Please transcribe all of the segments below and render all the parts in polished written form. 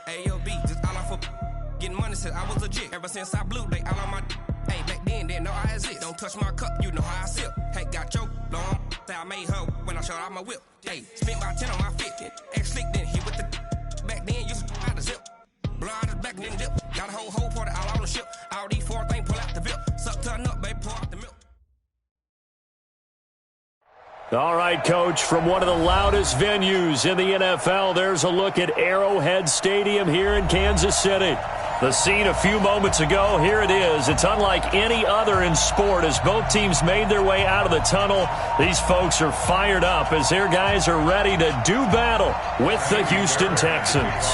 A.O.B. just all off of getting money since I was legit. Ever since I blew, they all on my hey, back then, didn't know I exist. Don't touch my cup, you know how I sip. Hey, got your long, say I made her when I showed out my whip. Hey, spent about 10 on my fit. Ex-slick, then hit with the back then, used to out the zip. Blow out his back, then dip. Got a whole party all on the ship. All these four things, pull out the VIP. Suck, turn up, baby, pour out the milk. All right, Coach, from one of the loudest venues in the NFL, there's a look at Arrowhead Stadium here in Kansas City. The scene a few moments ago, here it is. It's unlike any other in sport as both teams made their way out of the tunnel. These folks are fired up as their guys are ready to do battle with the Houston Texans.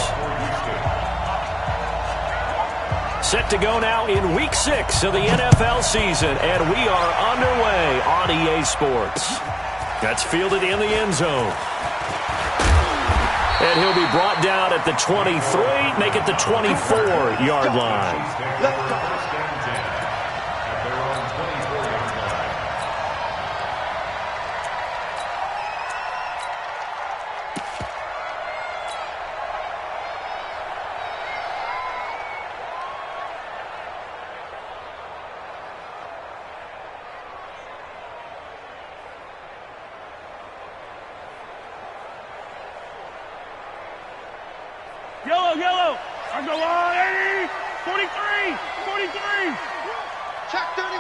Set to go now in Week 6 of the NFL season, and we are underway on EA Sports. That's fielded in the end zone. And he'll be brought down at the 23, make it the 24-yard line. Yellow. I go on, 80, 43. Check 31.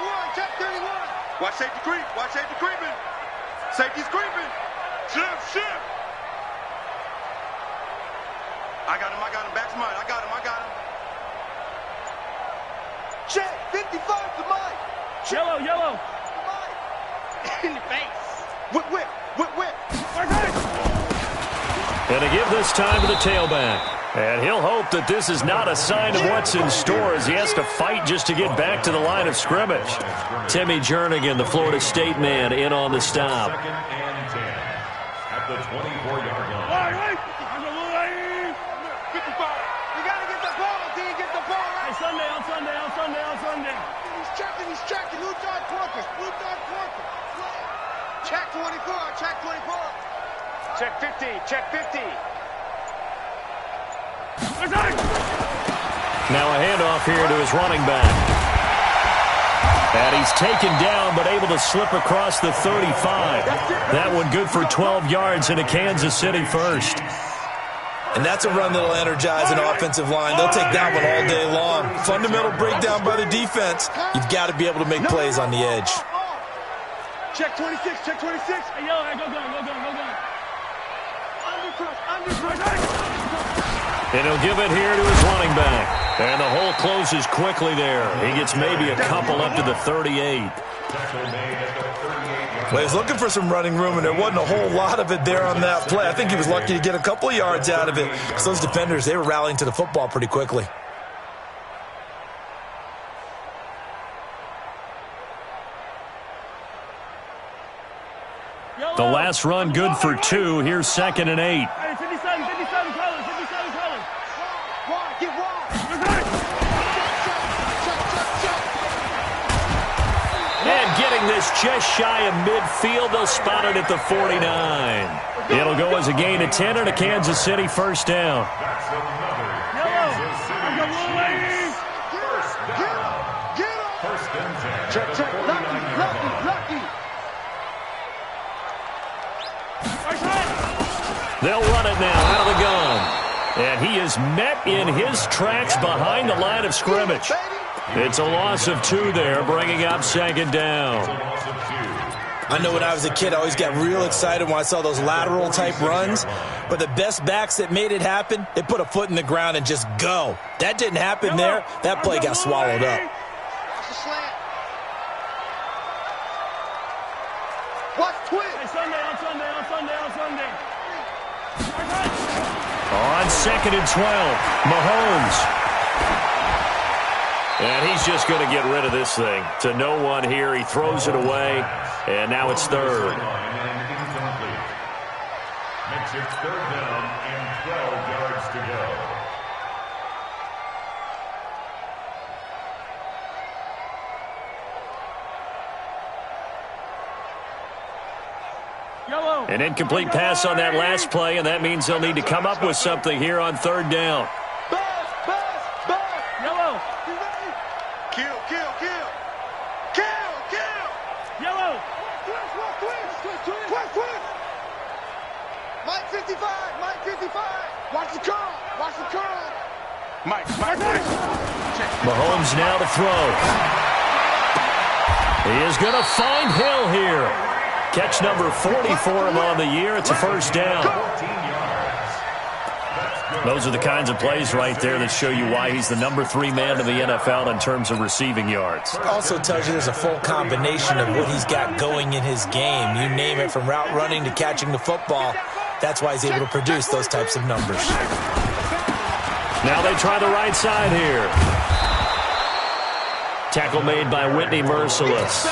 Watch safety creeping. Safety's creeping. Shift. I got him. Back to mine. I got him. Check 55 to mine. Yellow. Mine. In the face. Whip. And to give this time to the tailback. And he'll hope that this is not a sign of what's in store as he has to fight just to get back to the line of scrimmage. Timmy Jernigan, the Florida State man, in on the stop. Second and 10 at the 24-yard line. All right. 55. You got to get the ball, D. Get the ball. Right? Hey, Sunday. He's checking. Blue dot Corpus. Check 24. Check 50. Now a handoff here to his running back. And he's taken down but able to slip across the 35. That one good for 12 yards into Kansas City first. And that's a run that'll energize an offensive line. They'll take that one all day long. Fundamental breakdown by the defense. You've got to be able to make plays on the edge. Check 26. Hey, yo, go gun. Undercross. And he'll give it here to his running back. And the hole closes quickly there. He gets maybe a couple up to the 38. Well, he's looking for some running room, and there wasn't a whole lot of it there on that play. I think he was lucky to get a couple of yards out of it. Because those defenders, they were rallying to the football pretty quickly. The last run good for 2. Here's 2nd and 8. Hey, 57 colors. Get wide. And getting this just shy of midfield, they'll spot it at the 49. It'll go as a gain of 10 and a Kansas City first down. That's another First and 10. Check. Lucky. They'll run it now out of the gun. And he is met in his tracks behind the line of scrimmage. It's a loss of 2 there, bringing up 2nd down. I know when I was a kid, I always got real excited when I saw those lateral-type runs. But the best backs that made it happen, they put a foot in the ground and just go. That didn't happen there. That play got swallowed up. Watch the slant. Watch twist. Hey, Sunday. On 2nd and 12, Mahomes. And he's just going to get rid of this thing. To no one here, he throws it away, and now it's 3rd. Makes it 3rd down and 12 yards to go. An incomplete pass on that last play, and that means they'll need to come up with something here on 3rd down. Mike. Mahomes now to throw. He is going to find Hill here. Catch number 40 for him on the year. It's a first down. Those are the kinds of plays right there that show you why he's the number 3 man in the NFL in terms of receiving yards. It also tells you there's a full combination of what he's got going in his game. You name it, from route running to catching the football. That's why he's able to produce those types of numbers. Now they try the right side here. Tackle made by Whitney Merciless.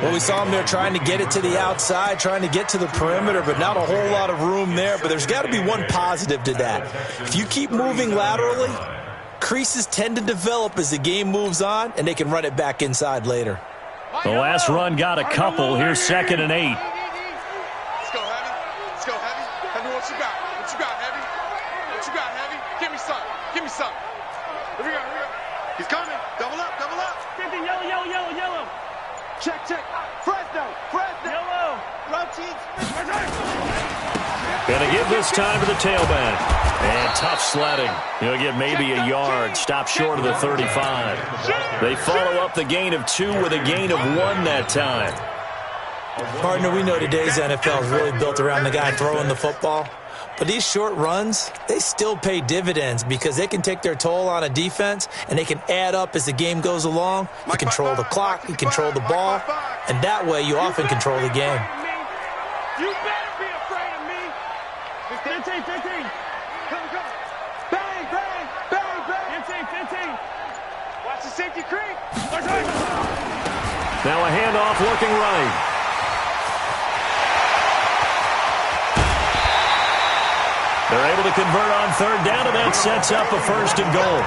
Well, we saw him there trying to get it to the outside, trying to get to the perimeter, but not a whole lot of room there. But there's got to be one positive to that. If you keep moving laterally, creases tend to develop as the game moves on, and they can run it back inside later. The last run got a couple. Here's 2nd and 8. Let's go, Heavy. Let's go, Heavy. Heavy, what you got? What you got, Heavy? What you got, Heavy? Give me some. Give me some. Here we go, here we go. He's coming. Double up, double up. Yellow, yellow, yellow, yellow. Check, check. Fresno. Yellow. Gonna give this time to the tailback. And tough sledding. He'll get maybe a yard. Stop short of the 35. They follow up the gain of 2 with a gain of 1 that time. Partner, we know today's NFL is really built around the guy throwing the football. But these short runs, they still pay dividends because they can take their toll on a defense, and they can add up as the game goes along. You control the clock, you control the ball, and that way you often control the game. You better be afraid of me. 15. Come. Bang, bang, bang, bang. 15. Watch the safety creep. Now a handoff looking right. They're able to convert on 3rd down, and that sets up a 1st and goal.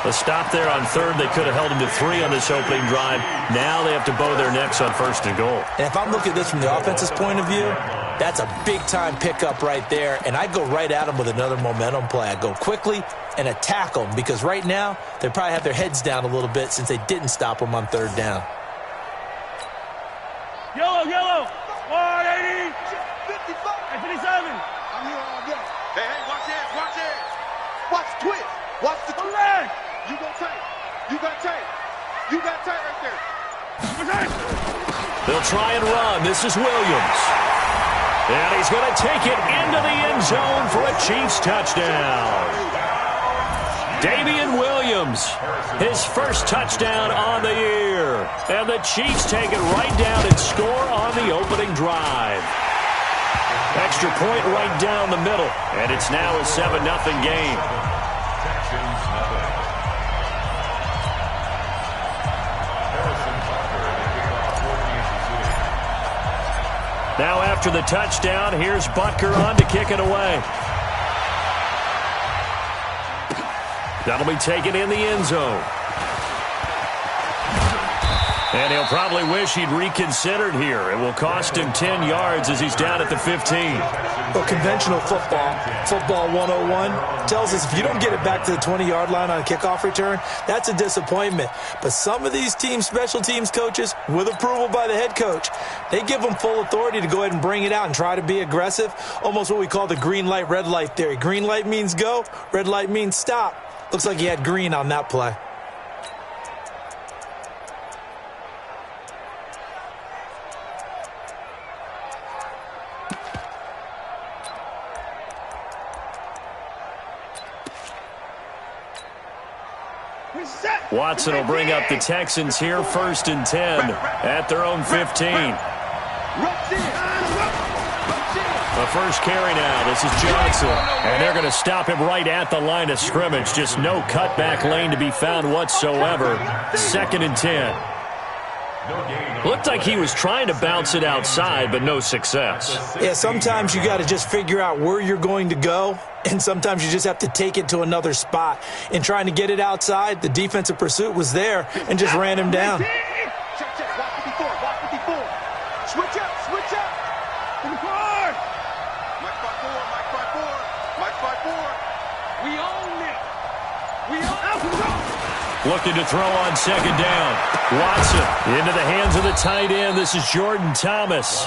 A stop there on 3rd. They could have held him to 3 on this opening drive. Now they have to bow their necks on 1st and goal. And if I'm looking at this from the offense's point of view, that's a big-time pickup right there, and I go right at them with another momentum play. I go quickly and attack them because right now they probably have their heads down a little bit since they didn't stop them on 3rd down. Yellow. 180. 55. 57. I'm here all day. Hey, watch it. Watch the twist. Watch the twist. Leg. You got tight. You got tight right there. They'll try and run. This is Williams. And he's going to take it into the end zone for a Chiefs touchdown. Damian Williams, his first touchdown on the year. And the Chiefs take it right down and score on the opening drive. Extra point right down the middle. And it's now a 7-0 game. Now after the touchdown, here's Butker on to kick it away. That'll be taken in the end zone. And he'll probably wish he'd reconsidered here. It will cost him 10 yards as he's down at the 15. Well, conventional football 101, tells us if you don't get it back to the 20-yard line on a kickoff return, that's a disappointment. But some of these teams, special teams coaches, with approval by the head coach, they give them full authority to go ahead and bring it out and try to be aggressive, almost what we call the green light, red light theory. Green light means go, red light means stop. Looks like he had green on that play. Watson will bring up the Texans here, 1st and 10 at their own 15. The first carry now. This is Johnson. And they're going to stop him right at the line of scrimmage. Just no cutback lane to be found whatsoever. 2nd and 10. Looked like he was trying to bounce it outside, but no success. Yeah, sometimes you got to just figure out where you're going to go, and sometimes you just have to take it to another spot. In trying to get it outside, the defensive pursuit was there and just ran him down. Check. Watch 54. Switch up. In the car. Mike 5-4. We own it. Looking to throw on 2nd down. Watson into the hands of the tight end. This is Jordan Thomas.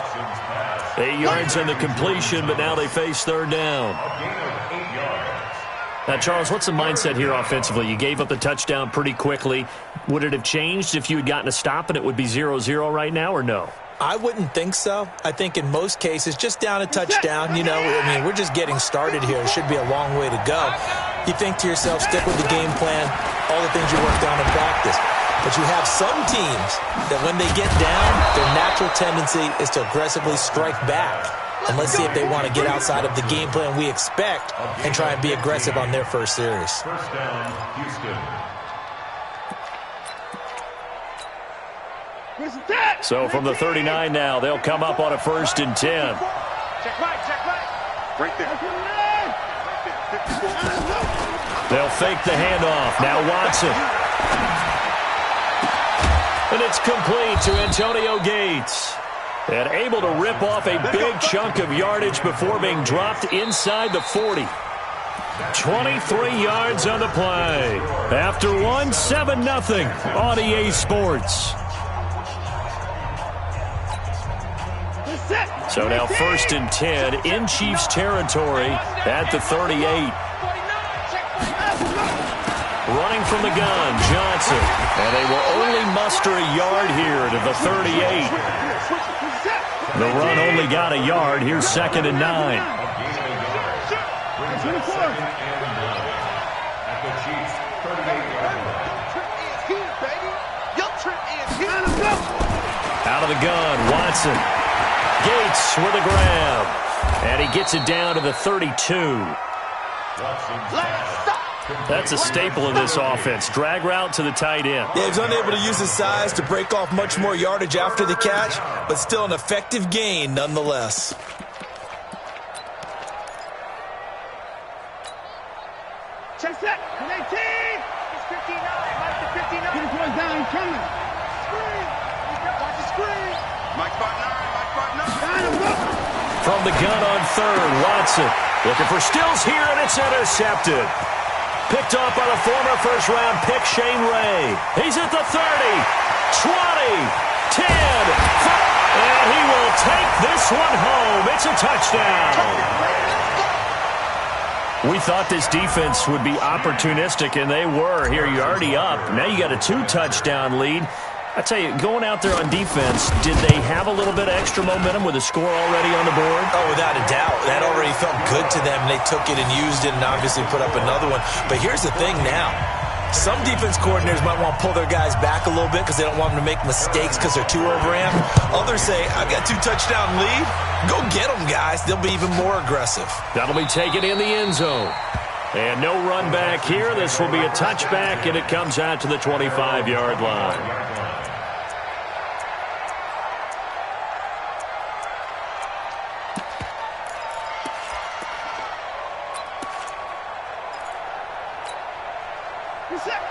8 yards on the completion, but now they face 3rd down. Now, Charles, what's the mindset here offensively? You gave up the touchdown pretty quickly. Would it have changed if you had gotten a stop and it would be 0-0 right now, or no? I wouldn't think so. I think in most cases, just down a touchdown, you know, I mean, we're just getting started here. It should be a long way to go. You think to yourself, stick with the game plan, all the things you worked on in practice. But you have some teams that when they get down, their natural tendency is to aggressively strike back. And let's see if they want to get outside of the game plan we expect and try and be aggressive on their first series. First down, Houston. So from the 39 now, they'll come up on a 1st and 10. Check right. Right there. They'll fake the handoff. Now Watson. And it's complete to Antonio Gates. And able to rip off a big chunk of yardage before being dropped inside the 40. 23 yards on the play. After one, 7-0 on EA Sports. So now 1st and 10 in Chiefs territory at the 38. Running from the gun, Johnson. And they will only muster a yard here to the 38. The run only got a yard. Here's 2nd and 9. Out of the gun, Watson. Gates with a grab. And he gets it down to the 32. That's a staple of this offense. Drag route to the tight end. Yeah, he's unable to use his size to break off much more yardage after the catch, but still an effective gain nonetheless. Check that. 18. It's 59. Mike to 59. Get the boys down. He's coming. Screen. Watch the screen. Mike 5'9". From the gun on 3rd, Watson. Looking for Stills here, and it's intercepted. Picked off by the former first-round pick, Shane Ray. He's at the 30, 20, 10, 5, and he will take this one home. It's a touchdown. We thought this defense would be opportunistic, and they were. Here, you're already up. Now you got a 2-touchdown lead. I tell you, going out there on defense, did they have a little bit of extra momentum with a score already on the board? Oh, without a doubt. That already felt good to them. They took it and used it and obviously put up another one. But here's the thing now. Some defense coordinators might want to pull their guys back a little bit because they don't want them to make mistakes because they're too overamped. Others say, I've got 2-touchdown lead. Go get them, guys. They'll be even more aggressive. That'll be taken in the end zone. And no run back here. This will be a touchback, and it comes out to the 25-yard line.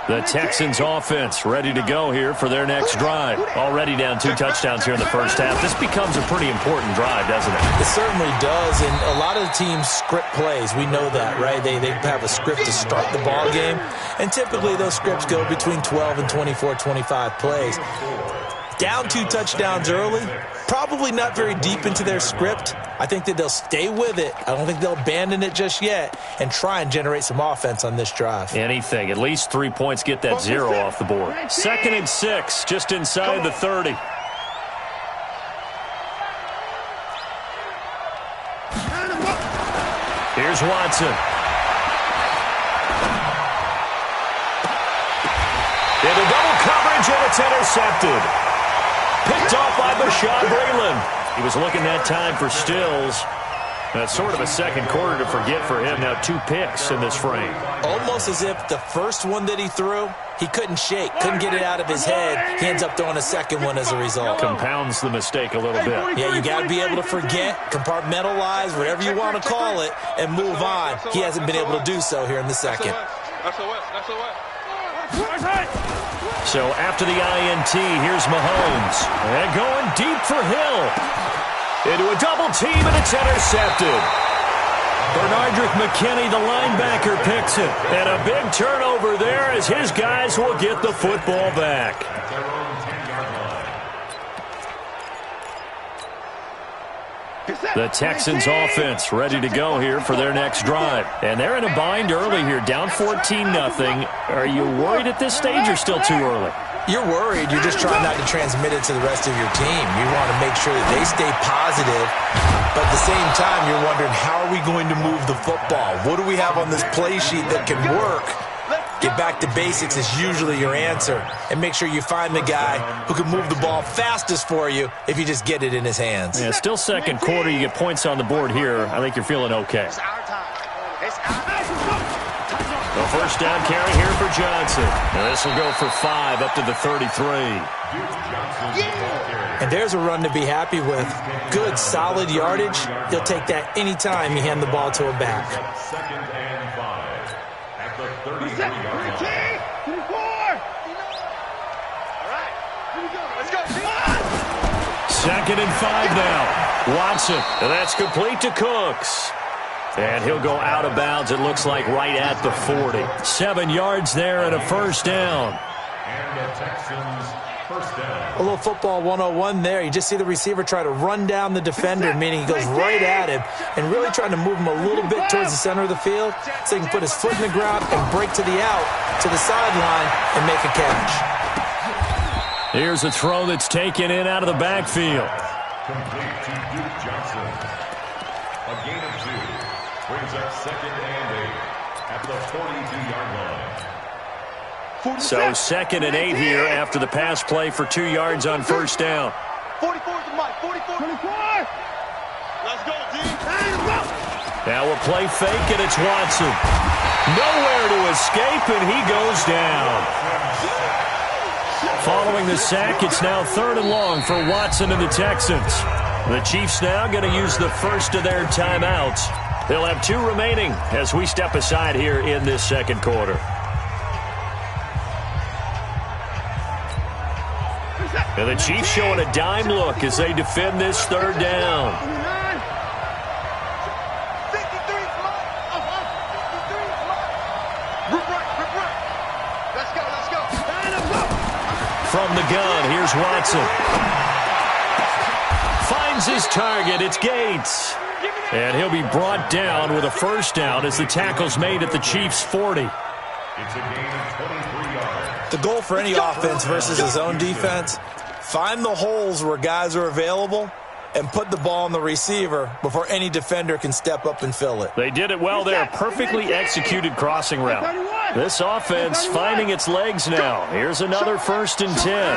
The Texans offense ready to go here for their next drive. Already down 2 touchdowns here in the first half. This becomes a pretty important drive, doesn't it? It certainly does, and a lot of the teams script plays. We know that, right? They have a script to start the ball game, and typically those scripts go between 12 and 24, 25 plays. Down 2 touchdowns early, probably not very deep into their script. I think that they'll stay with it. I don't think they'll abandon it just yet and try and generate some offense on this drive. Anything. At least 3 points get that 0 off the board. 2nd and 6, just inside the 30. Here's Watson. Into double coverage, and it's intercepted. Picked off by Bashaud Breeland. He was looking that time for Stills. That's sort of a second quarter to forget for him. Now 2 picks in this frame. Almost as if the first one that he threw, he couldn't shake, couldn't get it out of his head. He ends up throwing a second one as a result. Compounds the mistake a little bit. Yeah, you got to be able to forget, compartmentalize, whatever you want to call it, and move on. He hasn't been able to do so here in the second. So after the INT, here's Mahomes. And going deep for Hill. Into a double team, and it's intercepted. Bernardrick McKinney, the linebacker, picks it. And a big turnover there as his guys will get the football back. The Texans offense ready to go here for their next drive. And they're in a bind early here, down 14-0. Are you worried at this stage or still too early? You're worried. You're just trying not to transmit it to the rest of your team. You want to make sure that they stay positive. But at the same time, you're wondering, how are we going to move the football? What do we have on this play sheet that can work? Get back to basics is usually your answer. And make sure you find the guy who can move the ball fastest for you if you just get it in his hands. Yeah, still second quarter. You get points on the board here. I think you're feeling okay. The first down carry here for Johnson. And this will go for 5 up to the 33. And there's a run to be happy with. Good, solid yardage. He'll take that anytime you hand the ball to a back. Second and 5 at the 33-yard line. Second and 5 now. Watson, and that's complete to Cooks. And he'll go out of bounds, it looks like, right at the 40. 7 yards there and a first down. And the Texans first down. A little football 101 there. You just see the receiver try to run down the defender, meaning he goes right at him, and really trying to move him a little bit towards the center of the field so he can put his foot in the ground and break to the out, to the sideline, and make a catch. Here's a throw that's taken in out of the backfield. Complete to Duke Johnson. A gain of 2. Brings up second and 8 at the 42-yard line. So second and 8 here after the pass play for 2 yards on first down. 44 to Mike. 44. 24. Let's go, D. Now a play fake, and it's Watson. Nowhere to escape, and he goes down. Following the sack, it's now 3rd and long for Watson and the Texans. The Chiefs now going to use the first of their timeouts. They'll have 2 remaining as we step aside here in this second quarter. And the Chiefs showing a dime look as they defend this 3rd down. 53. Let's go. From the gun, here's Watson. Finds his target. It's Gates. And he'll be brought down with a first down as the tackle's made at the Chiefs' 40. It's a gain of 23 yards. The goal for any offense versus his own defense, find the holes where guys are available and put the ball on the receiver before any defender can step up and fill it. They did it well there. Perfectly executed crossing route. This offense finding its legs now. Here's another 1st and 10.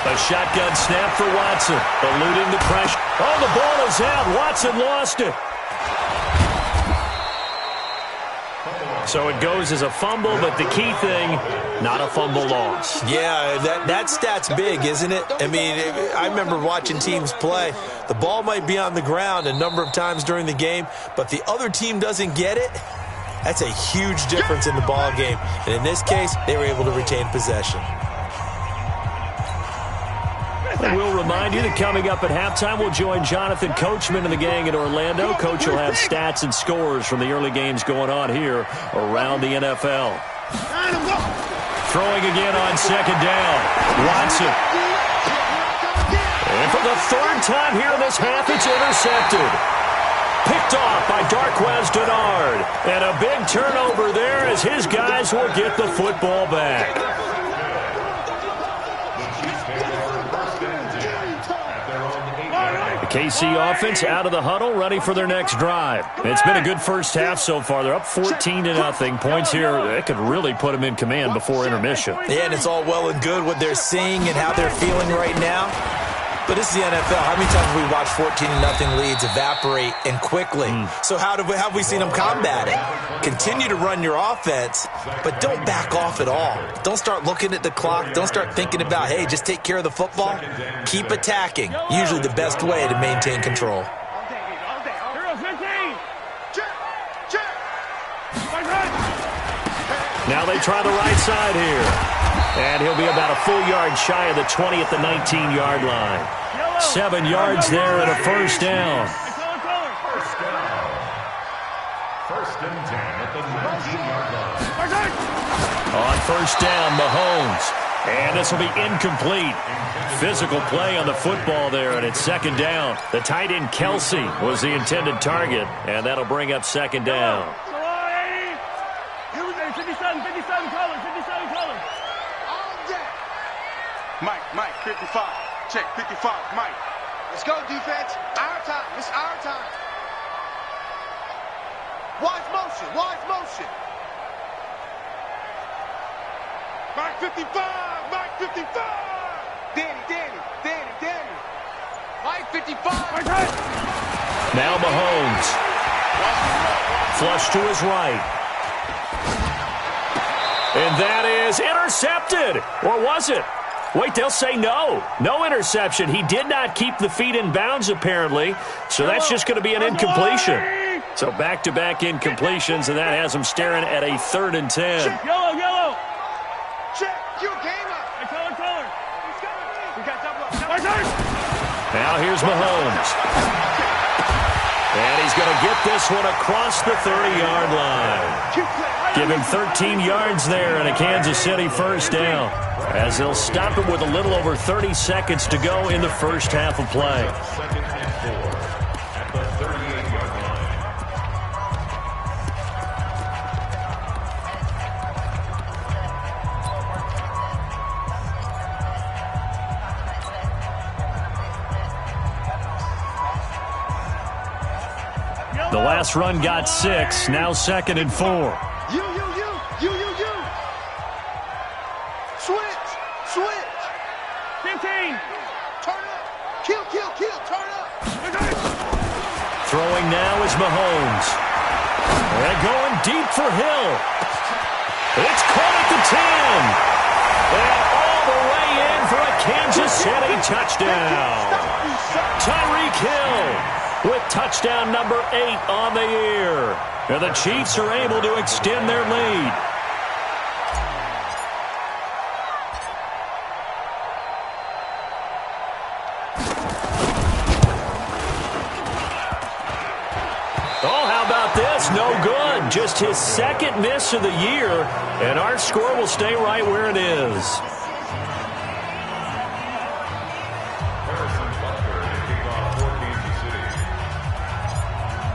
A shotgun snap for Watson. Eluding the pressure. Oh, the ball is out. Watson lost it. So it goes as a fumble, but the key thing, not a fumble loss. Yeah, that stat's big, isn't it? I mean, I remember watching teams play. The ball might be on the ground a number of times during the game, but the other team doesn't get it. That's a huge difference in the ball game. And in this case, they were able to retain possession. We'll remind you that coming up at halftime, we'll join Jonathan Coachman and the gang in Orlando. Coach will have stats and scores from the early games going on here around the NFL. Throwing again on second down. Watson. And for the 3rd time here in this half, it's intercepted. Picked off by Darquez Denard. And a big turnover there as his guys will get the football back. KC offense out of the huddle, ready for their next drive. It's been a good first half so far. They're up 14-0. Points here, that could really put them in command before intermission. Yeah, and it's all well and good what they're seeing and how they're feeling right now. But this is the NFL. How many times have we watched 14-0 leads evaporate and quickly? So how have we seen them combat it? Continue to run your offense, but don't back off at all. Don't start looking at the clock. Don't start thinking about, hey, just take care of the football. Keep attacking. Usually the best way to maintain control. Now they try the right side here. And he'll be about a full yard shy of the 20 at the 19-yard line. 7 yards there and a first down. First and 10 at the 19-yard line. On first down, Mahomes And this will be incomplete. Physical play on the football there, and it's second down. The tight end, Kelsey, was the intended target, and that'll bring up second down. 57 colors, 57 colors. Mike, 55. Check, 55, Mike. Let's go, defense. Our time. It's our time. Watch motion. Mike 55, Mike 55. Danny. Mike 55. Now Mahomes. Flush to his right. And that is intercepted. Or was it? Wait, they'll say no. No interception. He did not keep the feet in bounds, apparently. So that's just going to be an incompletion. So back-to-back incompletions, and that has him staring at a 3rd and 10. Yellow. Check. You game up. Hey, color. We got double up. Now here's Mahomes. And he's going to get this one across the 30-yard line. Give him 13 yards there and a Kansas City first down, as they'll stop it with a little over 30 seconds to go in the first half of play. Second and 4 at the 38-yard line. The last run got 6, now second and 4. You. Switch. 15. Turn up. Kill. Turn up. Throwing now is Mahomes. And going deep for Hill. It's caught at the 10. And all the way in for a Kansas City touchdown. Tyreek Hill with touchdown number 8 on the year. And the Chiefs are able to extend their lead. Oh, how about this? No good. Just his 2nd miss of the year, and our score will stay right where it is.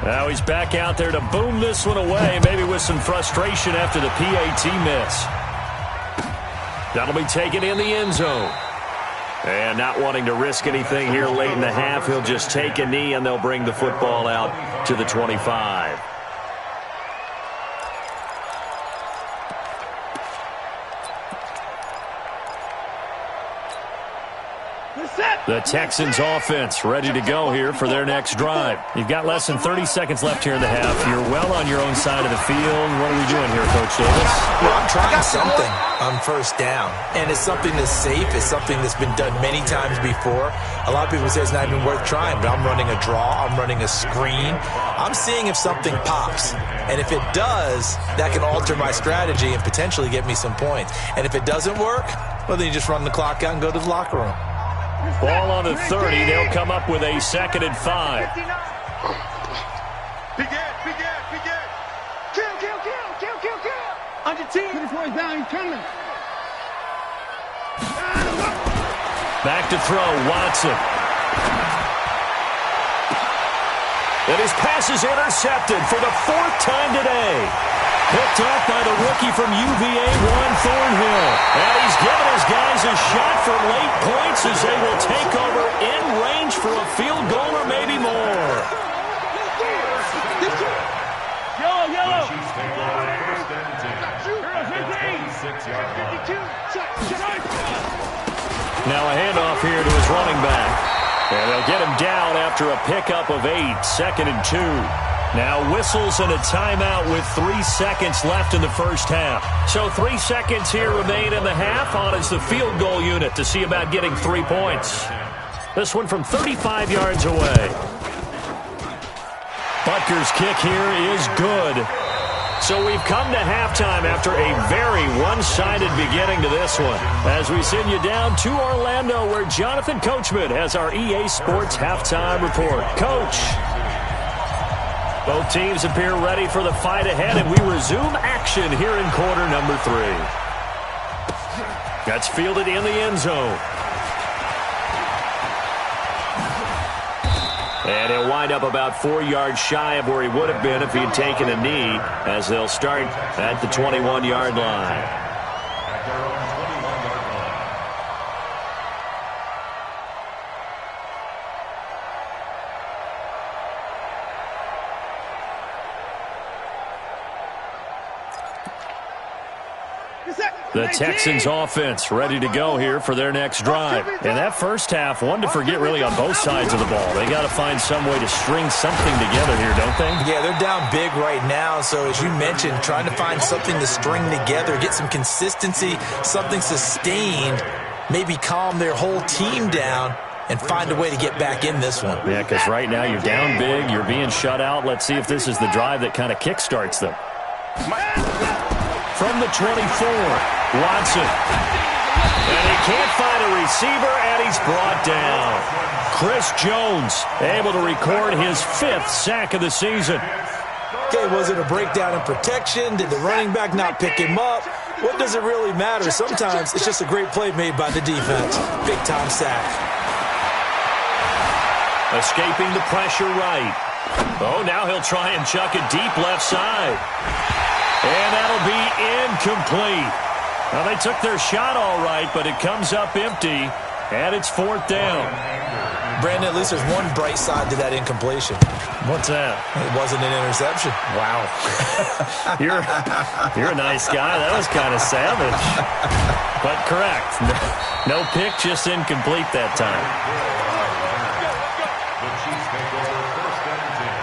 Now he's back out there to boom this one away, maybe with some frustration after the PAT miss. That'll be taken in the end zone. And not wanting to risk anything here late in the half, he'll just take a knee, and they'll bring the football out to the 25. The Texans offense ready to go here for their next drive. You've got less than 30 seconds left here in the half. You're well on your own side of the field. What are we doing here, Coach Davis? Well, I'm trying something on first down. And it's something that's safe. It's something that's been done many times before. A lot of people say it's not even worth trying, but I'm running a draw. I'm running a screen. I'm seeing if something pops. And if it does, that can alter my strategy and potentially get me some points. And if it doesn't work, well, then you just run the clock out and go to the locker room. Ball on the 30. They'll come up with a 2nd and 5. Big Ed. Kill. Under 10. 24 is down, he's coming. Back to throw, Watson. And his pass is intercepted for the 4th time today. Picked off by the rookie from UVA, Juan Thornhill. And he's given his guys a shot for late points as they will take over in range for a field goal or maybe more. Yellow. Chiefs take over first and 10. 26-yard line. Now a handoff here to his running back. And they'll get him down after a pickup of 8, 2nd and 2. Now whistles and a timeout with 3 seconds left in the first half. So 3 seconds here remain in the half on as the field goal unit to see about getting 3 points. This one from 35 yards away. Butker's kick here is good. So we've come to halftime after a very one-sided beginning to this one, as we send you down to Orlando, where Jonathan Coachman has our EA Sports halftime report. Coach. Both teams appear ready for the fight ahead, and we resume action here in quarter number 3. That's fielded in the end zone. And he'll wind up about 4 yards shy of where he would have been if he had taken a knee, as they'll start at the 21-yard line. The Texans offense ready to go here for their next drive. And that first half, one to forget really on both sides of the ball. They got to find some way to string something together here, don't they? Yeah, they're down big right now. So as you mentioned, trying to find something to string together, get some consistency, something sustained, maybe calm their whole team down and find a way to get back in this one. Yeah, because right now you're down big, you're being shut out. Let's see if this is the drive that kind of kickstarts them. From the 24, Watson. And he can't find a receiver, and he's brought down. Chris Jones able to record his 5th sack of the season. Okay, was it a breakdown in protection? Did the running back not pick him up? What does it really matter? Sometimes it's just a great play made by the defense. Big-time sack. Escaping the pressure right. Oh, now he'll try and chuck it deep left side. And that'll be incomplete. Well, they took their shot all right, but it comes up empty, and it's 4th down. Brandon, at least there's one bright side to that incompletion. What's that? It wasn't an interception. Wow. You're a nice guy. That was kind of savage. But correct. No pick, just incomplete that time. The Chiefs take over 1st and 10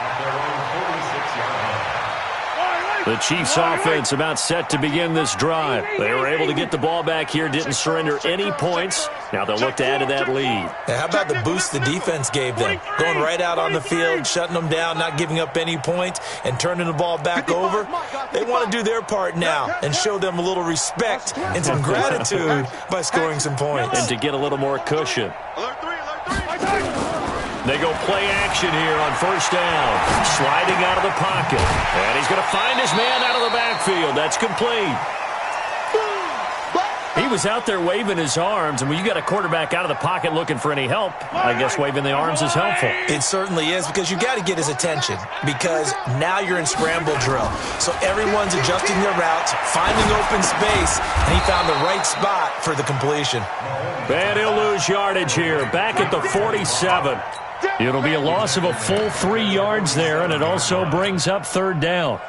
at their own 46-yard line. The Chiefs offense about set to begin this drive. They were able to get the ball back here, didn't surrender any points. Now they'll look to add to that lead. Yeah, how about the boost the defense gave them? Going right out on the field, shutting them down, not giving up any points, and turning the ball back over. They want to do their part now and show them a little respect and some gratitude by scoring some points. And to get a little more cushion. They go play action here on 1st down. Sliding out of the pocket. And he's going to find his man out of the backfield. That's complete. He was out there waving his arms, and when you got a quarterback out of the pocket looking for any help, I guess waving the arms is helpful. It certainly is, because you got to get his attention, because now you're in scramble drill. So everyone's adjusting their routes, finding open space, and he found the right spot for the completion. And he'll lose yardage here, back at the 47. It'll be a loss of a full 3 yards there, and it also brings up 3rd down.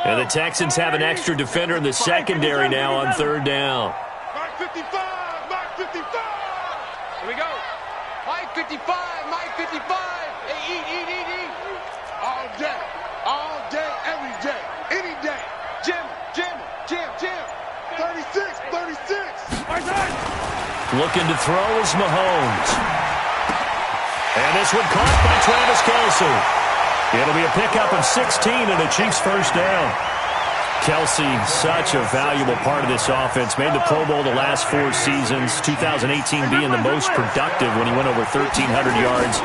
And the Texans have an extra defender in the secondary now on 3rd down. Mike 55, Mike 55. Here we go. Mike 55, Mike 55. Hey, eat. All day, every day, any day. Jim. 36. Looking to throw is Mahomes. And this one caught by Travis Kelce. It'll be a pickup of 16 and a Chiefs 1st down. Kelce, such a valuable part of this offense. Made the Pro Bowl the last 4 seasons. 2018 being the most productive when he went over 1,300 yards,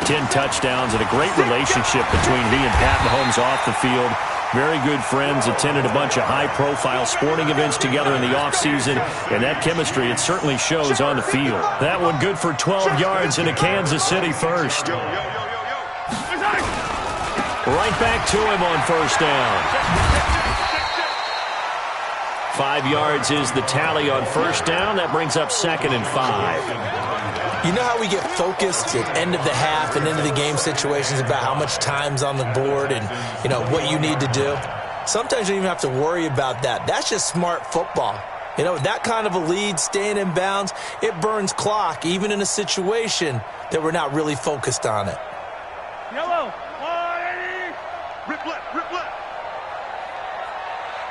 10 touchdowns, and a great relationship between he and Pat Mahomes off the field. Very good friends, attended a bunch of high-profile sporting events together in the offseason, and that chemistry, it certainly shows on the field. That one good for 12 yards into Kansas City 1st. Right back to him on 1st down. 5 yards is the tally on 1st down. That brings up 2nd and 5. You know how we get focused at end of the half and into the game situations about how much time's on the board and, you know, what you need to do? Sometimes you don't even have to worry about that. That's just smart football. You know, that kind of a lead, staying in bounds, it burns clock, even in a situation that we're not really focused on it. Yellow. Rip left.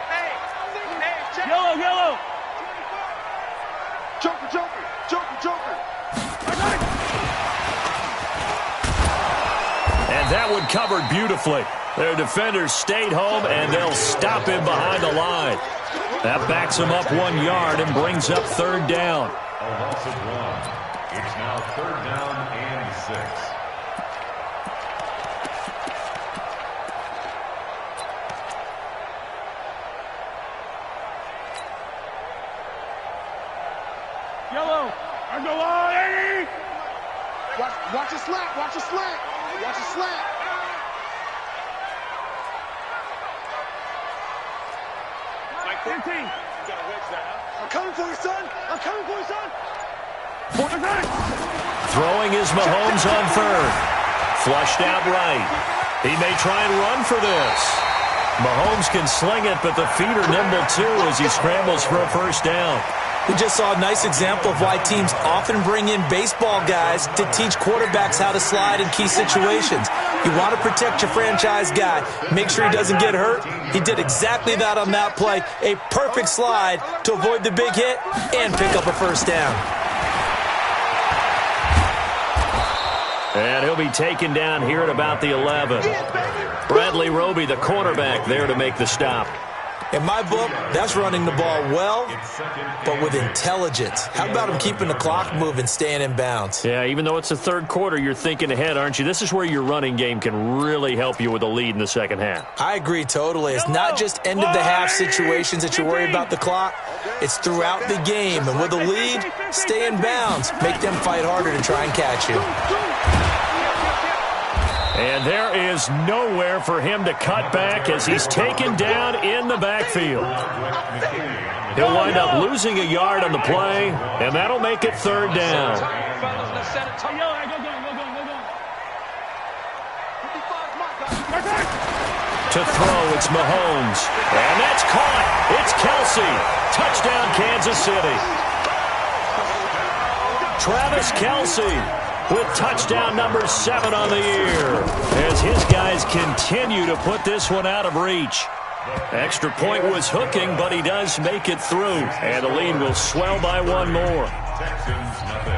Hey, Yellow. Joker. And that one covered beautifully. Their defenders stayed home, and they'll stop him behind the line. That backs him up 1 yard and brings up 3rd down. A loss of 1. It's now 3rd down and 6. Watch a slant. Watch a slant. Watch a slant. Like 15. You gotta wedge that, huh? I'm coming for you, son. I'm coming for you, son. Throwing is Mahomes on third. Flushed out right. He may try and run for this. Mahomes can sling it, but the feet are nimble too as he scrambles for a first down. We just saw a nice example of why teams often bring in baseball guys to teach quarterbacks how to slide in key situations. You want to protect your franchise guy. Make sure he doesn't get hurt. He did exactly that on that play. A perfect slide to avoid the big hit and pick up a first down. And he'll be taken down here at about the 11. Bradley Roby, the cornerback, there to make the stop. In my book, that's running the ball well, but with intelligence. How about him keeping the clock moving, staying in bounds? Yeah, even though it's the third quarter, you're thinking ahead, aren't you? This is where your running game can really help you with a lead in the second half. I agree totally. It's not just end-of-the-half situations that you worry about the clock. It's throughout the game. And with a lead, stay in bounds. Make them fight harder to try and catch you. And there is nowhere for him to cut back as he's taken down in the backfield. He'll wind up losing a yard on the play, and that'll make it third down. To throw, it's Mahomes. And that's caught. It's Kelsey. Touchdown, Kansas City. Travis Kelsey with touchdown number 7 on the year as his guys continue to put this one out of reach. Extra point was hooking, but he does make it through, and the lead will swell by one more. Texans, nothing.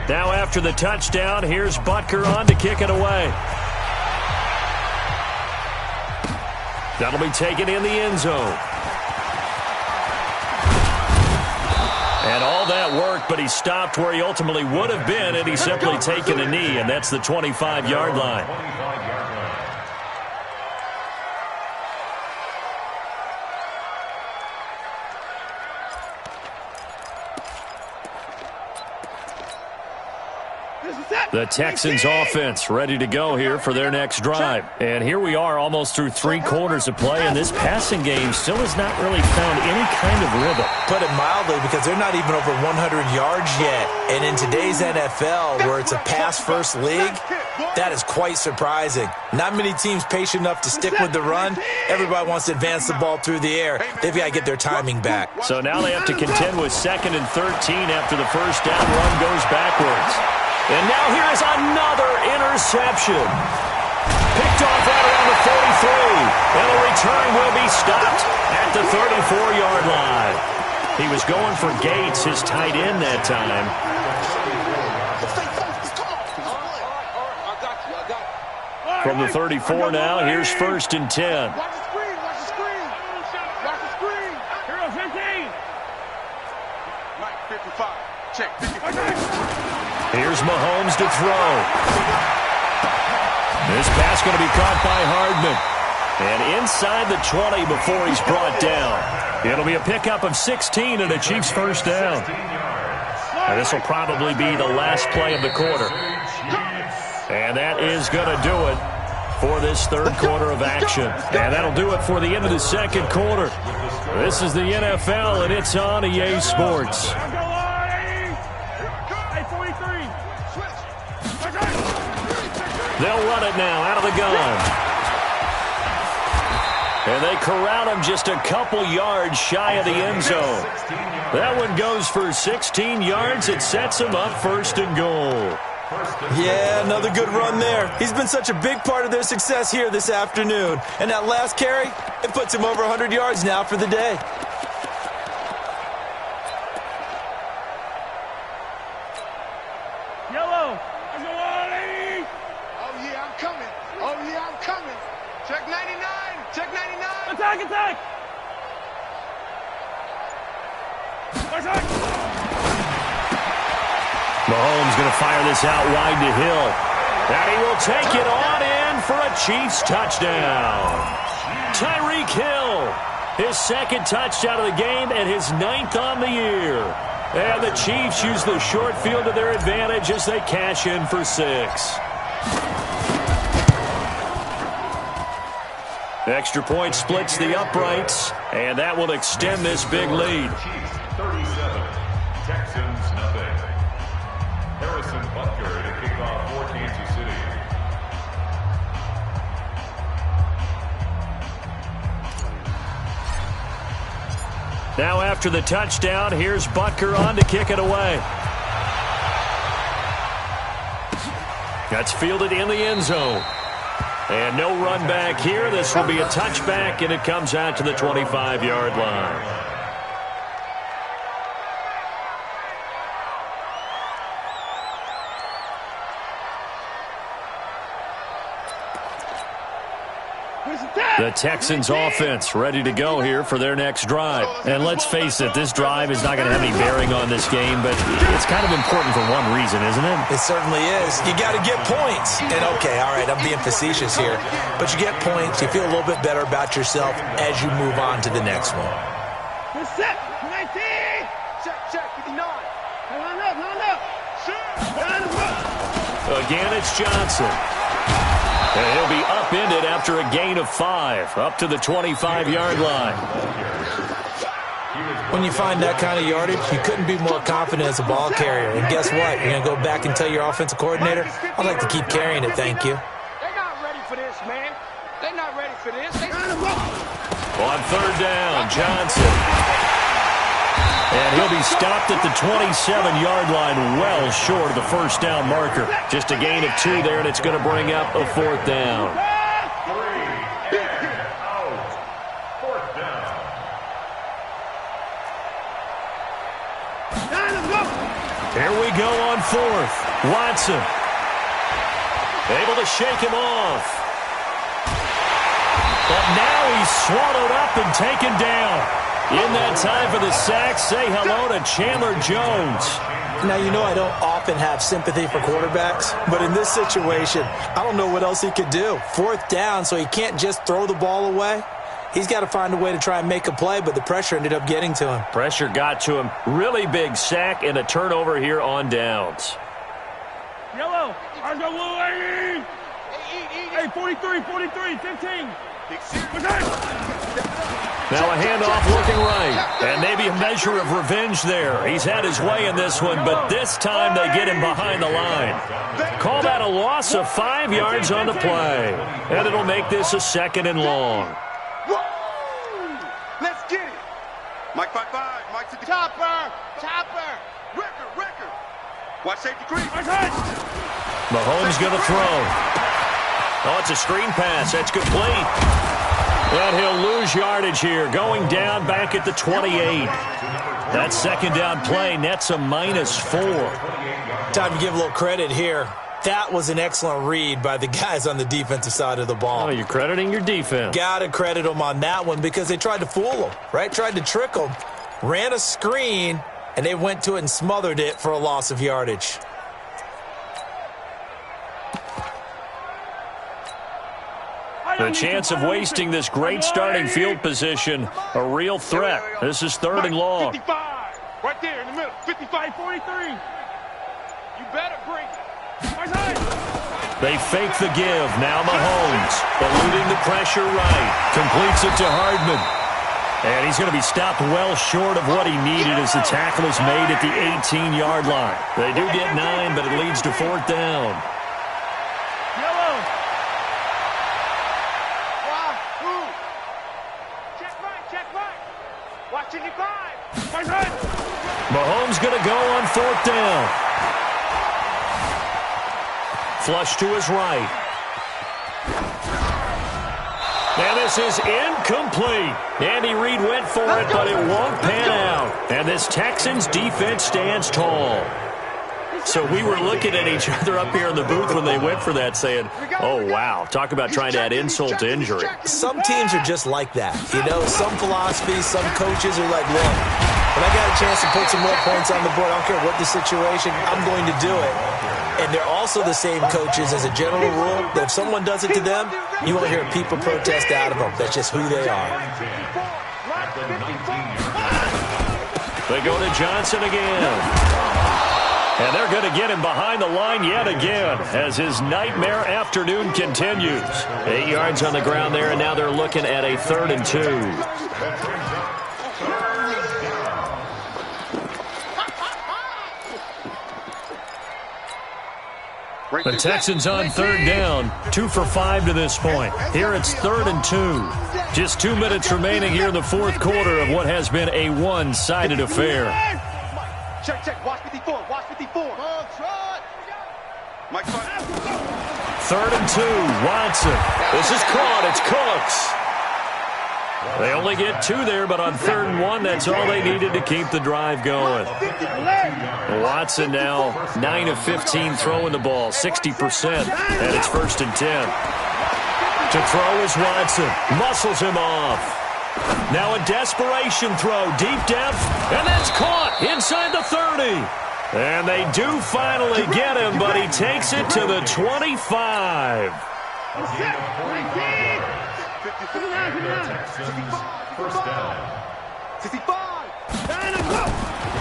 Now after the touchdown, here's Butker on to kick it away. That'll be taken in the end zone. And all that work, but he stopped where he ultimately would have been had he simply taken a knee, and that's the 25-yard line. The Texans offense ready to go here for their next drive. And here we are almost through 3 quarters of play, and this passing game still has not really found any kind of rhythm. Put it mildly, because they're not even over 100 yards yet. And in today's NFL, where it's a pass-first league, that is quite surprising. Not many teams patient enough to stick with the run. Everybody wants to advance the ball through the air. They've got to get their timing back. So now they have to contend with 2nd and 13 after the first down run goes backwards. And now here is another interception. Picked off right around the 43. And the return will be stopped at the 34-yard line. He was going for Gates, his tight end that time. From the 34 now, here's 1st and 10. Watch the screen. Watch the screen. Watch the screen. Hero 15. Mike, 55. Check. 55. Here's Mahomes to throw. This pass going to be caught by Hardman. And inside the 20 before he's brought down. It'll be a pickup of 16 and a Chiefs first down. And this will probably be the last play of the quarter. And that is going to do it for this third quarter of action. And that'll do it for the end of the second quarter. This is the NFL, and it's on EA Sports. They'll run it now out of the gun. And they corral him just a couple yards shy of the end zone. That one goes for 16 yards. It sets him up 1st and goal. Yeah, another good run there. He's been such a big part of their success here this afternoon. And that last carry, it puts him over 100 yards now for the day. Yellow. Oh, yeah, I'm coming. Oh, yeah, I'm coming. Check 99. Check 99. Attack, attack. Attack. Mahomes going to fire this out wide to Hill. And he will take it on in in for a Chiefs touchdown. Tyreek Hill, his second touchdown of the game and his 9th on the year. And the Chiefs use the short field to their advantage as they cash in for 6. Extra point splits the uprights, and that will extend this big lead. Chiefs 37, Texans nothing. Harrison Butker to kick off for Kansas City. Now after the touchdown, here's Butker on to kick it away. That's fielded in the end zone. And no run back here. This will be a touchback, and it comes out to the 25-yard line. The Texans offense ready to go here for their next drive. And let's face it, this drive is not going to have any bearing on this game, but it's kind of important for one reason, isn't it? It certainly is. You got to get points. And okay, all right, I'm being facetious here, but you get points, you feel a little bit better about yourself as you move on to the next one. Set, 19. Check, 59. Line up. Again, it's Johnson. And he'll be upended after a gain of 5, up to the 25-yard line. When you find that kind of yardage, you couldn't be more confident as a ball carrier. And guess what? You're going to go back and tell your offensive coordinator, I'd like to keep carrying it, thank you. They're not ready for this, man. They're not ready for this. On third down, Johnson. And he'll be stopped at the 27-yard line, well short of the first down marker. Just a gain of 2 there, and it's going to bring up a 4th down. 3 and out. 4th down. Here we go on 4th. Watson. Able to shake him off. But now he's swallowed up and taken down. In that time for the sack, say hello to Chandler Jones. Now, you know I don't often have sympathy for quarterbacks, but in this situation, I don't know what else he could do. 4th down, so he can't just throw the ball away. He's got to find a way to try and make a play, but the pressure ended up getting to him. Pressure got to him. Really big sack and a turnover here on downs. Yellow. I go blue. Hey, 43, 15. Now a handoff looking right. And maybe a measure of revenge there. He's had his way in this one, but this time they get him behind the line. Call that a loss of 5 yards on the play. And it'll make this a 2nd and long. Let's get it. Mike 5-5. Mike to the chopper. Record. Watch safety creep. Mahomes going to throw. Oh, it's a screen pass. That's complete. And he'll lose yardage here, going down back at the 28. That 2nd down play nets a -4. Time to give a little credit here. That was an excellent read by the guys on the defensive side of the ball. Oh, you're crediting your defense. Got to credit them on that one because they tried to fool him, right? Tried to trick him. Ran a screen, and they went to it and smothered it for a loss of yardage. The chance of wasting this great starting field position, a real threat. This is 3rd and long. 55, right there in the middle. 55, 43. You better bring it. They fake the give. Now Mahomes, eluding the pressure right. Completes it to Hardman. And he's going to be stopped well short of what he needed as the tackle is made at the 18-yard line. They do get 9, but it leads to 4th down. Mahomes going to go on 4th down. Flush to his right. And this is incomplete. Andy Reid went for it, but it won't pan out. And this Texans defense stands tall. So we were looking at each other up here in the booth when they went for that saying, oh, wow, talk about trying to add insult to injury. Some teams are just like that. You know, some philosophies, some coaches are like, look, when I got a chance to put some more points on the board, I don't care what the situation, I'm going to do it. And they're also the same coaches as a general rule that if someone does it to them, you won't hear people protest out of them. That's just who they are. They go to Johnson again. And they're going to get him behind the line yet again as his nightmare afternoon continues. 8 yards on the ground there, and now they're looking at a 3rd and 2. The Texans on 3rd down, 2 for 5 to this point. Here it's 3rd and 2. Just 2 minutes remaining here in the 4th quarter of what has been a one-sided affair. Check. Watch 54. Watch 54. Mike, 3rd and 2. Watson. This is caught. It's Cooks. They only get 2 there, but on 3rd and 1, that's all they needed to keep the drive going. Watson now 9 of 15 throwing the ball, 60%, and it's 1st and 10. To throw is Watson. Muscles him off. Now a desperation throw, deep depth, and that's caught inside the 30. And they do finally get him, but he takes it to the 25.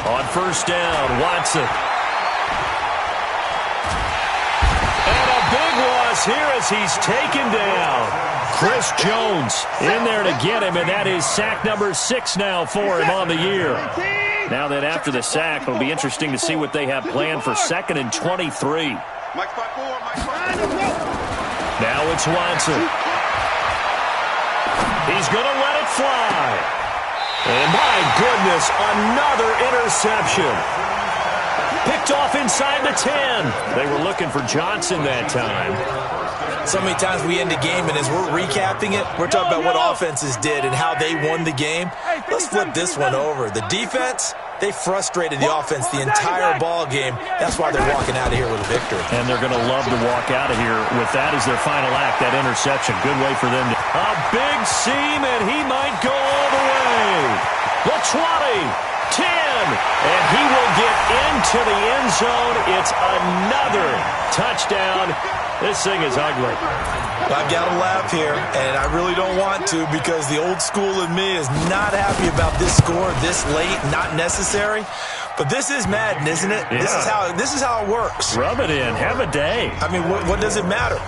On 1st down, Watson. And a big loss here as he's taken down. Chris Jones in there to get him, and that is sack number 6 now for him on the year. Now that after the sack, it'll be interesting to see what they have planned for 2nd and 23. Now it's Watson. He's going to let it fly. And my goodness, another interception. Picked off inside the 10. They were looking for Johnson that time. So many times we end the game, and as we're recapping it, we're talking about what offenses did and how they won the game. Let's flip this one over. The defense, they frustrated the offense the entire ball game. That's why they're walking out of here with a victory. And they're going to love to walk out of here with that as their final act, that interception. Good way for them to... A big seam, and he might go all the way. The 20, 10, and he will get into the end zone. It's another touchdown. This thing is ugly. I've got to laugh here, and I really don't want to because the old school in me is not happy about this score this late, not necessary. But this is Madden, isn't it? Yeah. This is how it works. Rub it in. Have a day. I mean, what does it matter?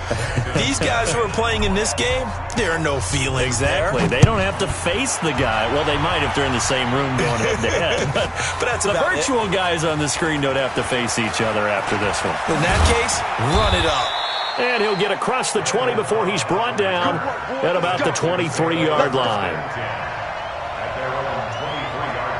These guys who are playing in this game, there are no feelings Exactly. there. They don't have to face the guy. Well, they might if they're in the same room going head-to-head. But that's the about virtual guys on the screen don't have to face each other after this one. In that case, run it up. And he'll get across the 20 before he's brought down at about the 23-yard line. At their own 23-yard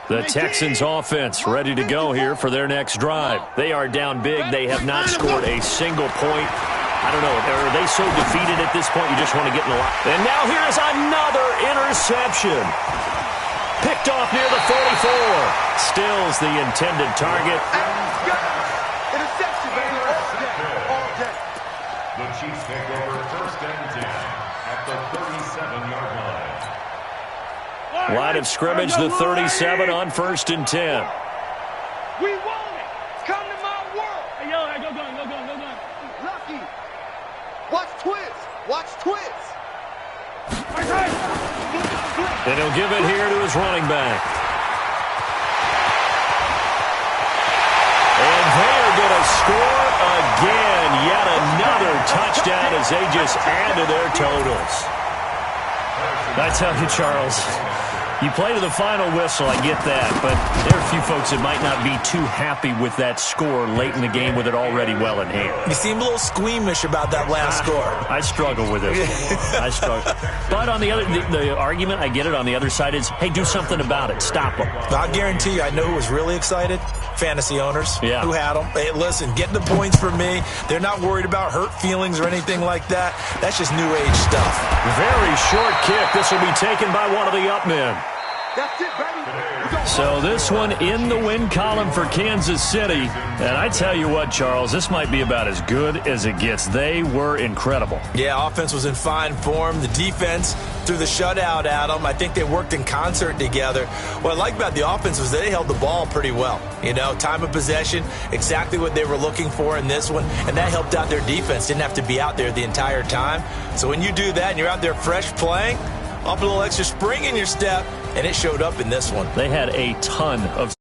line. The Texans offense ready to go here for their next drive. They are down big. They have not scored a single point. I don't know. Are they so defeated at this point you just want to get in the line? And now here's another interception. Picked off near the 44. Stills the intended target. Interception, baby. All day. The Chiefs take over 1st and 10 at the 37-yard line. Line of scrimmage, the 37 on 1st and 10. We want it. Come to my world. Hey, yo, go gun. Lucky. Watch Twiz. And he'll give it here to his running back. And they are going to score again. Yet another touchdown as they just add to their totals. I tell you, Charles, you play to the final whistle, I get that, but there are a few folks that might not be too happy with that score late in the game with it already well in hand. You seem a little squeamish about that last score. I struggle with it. I struggle. But on the other, the argument, I get it, on the other side is, hey, do something about it. Stop them. I guarantee you, I know who was really excited. Fantasy owners who had them. Hey, listen, get the points for me. They're not worried about hurt feelings or anything like that. That's just new age stuff. Very short kick. This will be taken by one of the up men. That's it, baby. So this one in the win column for Kansas City. And I tell you what, Charles, this might be about as good as it gets. They were incredible. Yeah, offense was in fine form. The defense threw the shutout at them. I think they worked in concert together. What I like about the offense was they held the ball pretty well. You know, time of possession, exactly what they were looking for in this one. And that helped out their defense. Didn't have to be out there the entire time. So when you do that and you're out there fresh playing, up a little extra spring in your step, and it showed up in this one. They had a ton of